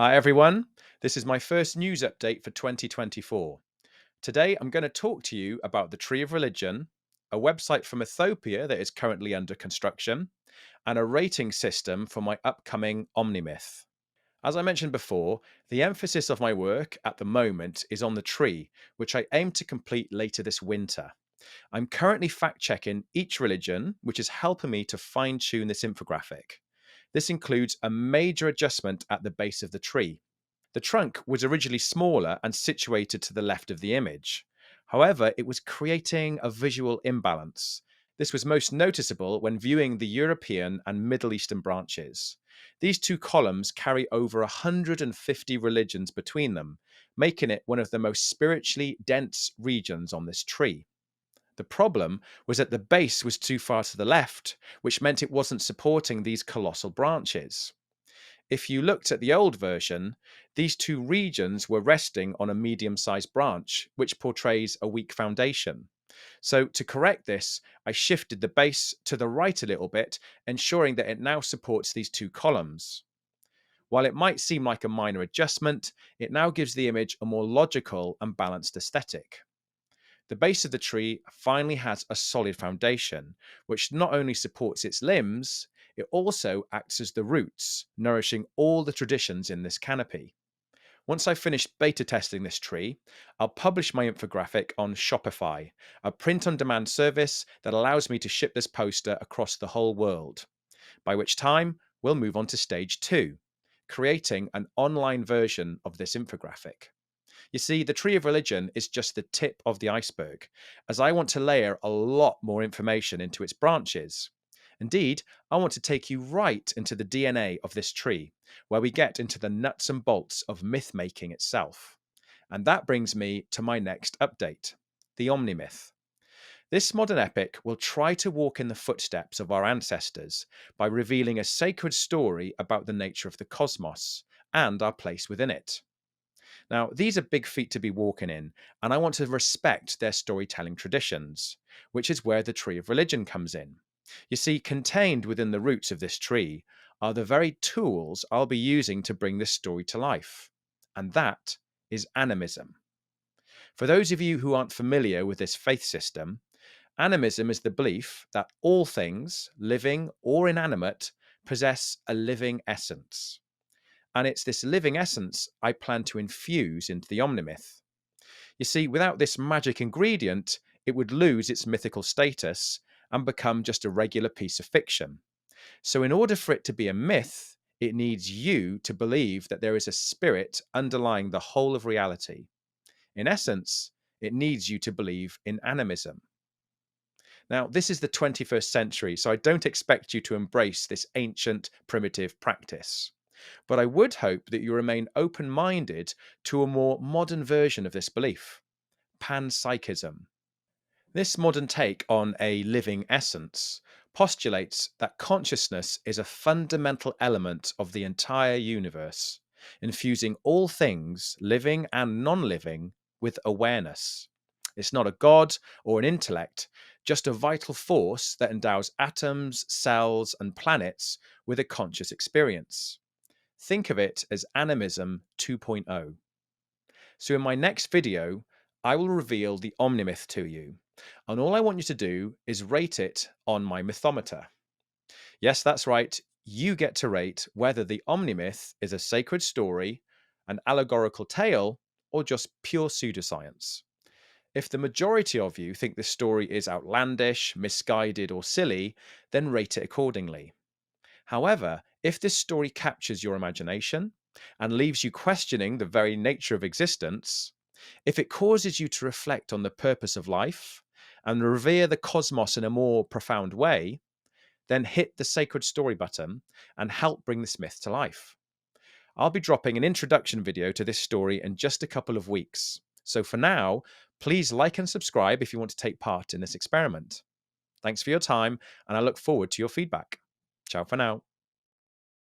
Hi everyone, this is my first news update for 2024. Today I'm going to talk to you about the Tree of Religion, a website for Mythopia that is currently under construction, and a rating system for my upcoming Omnimyth. As I mentioned before, the emphasis of my work at the moment is on the tree, which I aim to complete later this winter. I'm currently fact checking each religion, which is helping me to fine tune this infographic. This includes a major adjustment at the base of the tree. The trunk was originally smaller and situated to the left of the image. However, it was creating a visual imbalance. This was most noticeable when viewing the European and Middle Eastern branches. These two columns carry over 150 religions between them, making it one of the most spiritually dense regions on this tree. The problem was that the base was too far to the left, which meant it wasn't supporting these colossal branches. If you looked at the old version, these two regions were resting on a medium sized branch, which portrays a weak foundation. So, to correct this, I shifted the base to the right a little bit, ensuring that it now supports these two columns. While it might seem like a minor adjustment, it now gives the image a more logical and balanced aesthetic. The base of the tree finally has a solid foundation, which not only supports its limbs, it also acts as the roots, nourishing all the traditions in this canopy. Once I've finished beta testing this tree, I'll publish my infographic on Shopify, a print on demand service that allows me to ship this poster across the whole world. By which time, we'll move on to stage 2, creating an online version of this infographic. You see, the Tree of Religion is just the tip of the iceberg, as I want to layer a lot more information into its branches. Indeed, I want to take you right into the DNA of this tree, where we get into the nuts and bolts of myth making itself. And that brings me to my next update, the Omnimyth. This modern epic will try to walk in the footsteps of our ancestors by revealing a sacred story about the nature of the cosmos and our place within it. Now, these are big feet to be walking in, and I want to respect their storytelling traditions, which is where the Tree of Religion comes in. You see, contained within the roots of this tree are the very tools I'll be using to bring this story to life, and that is animism. For those of you who aren't familiar with this faith system, animism is the belief that all things, living or inanimate, possess a living essence. And it's this living essence I plan to infuse into the Omnimyth. You see, without this magic ingredient, it would lose its mythical status and become just a regular piece of fiction. So, in order for it to be a myth, it needs you to believe that there is a spirit underlying the whole of reality. In essence, it needs you to believe in animism. Now, this is the 21st century, so I don't expect you to embrace this ancient, primitive practice. But I would hope that you remain open minded to a more modern version of this belief, panpsychism. This modern take on a living essence postulates that consciousness is a fundamental element of the entire universe, infusing all things, living and non living, with awareness. It's not a god or an intellect, just a vital force that endows atoms, cells, and planets with a conscious experience. Think of it as Animism 2.0. So in my next video, I will reveal the Omnimyth to you. And all I want you to do is rate it on my mythometer. Yes, that's right. You get to rate whether the Omnimyth is a sacred story, an allegorical tale, or just pure pseudoscience. If the majority of you think this story is outlandish, misguided, or silly, then rate it accordingly. However, if this story captures your imagination and leaves you questioning the very nature of existence, if it causes you to reflect on the purpose of life and revere the cosmos in a more profound way, then hit the sacred story button and help bring this myth to life. I'll be dropping an introduction video to this story in just a couple of weeks. So for now, please like and subscribe if you want to take part in this experiment. Thanks for your time, and I look forward to your feedback. Ciao for now.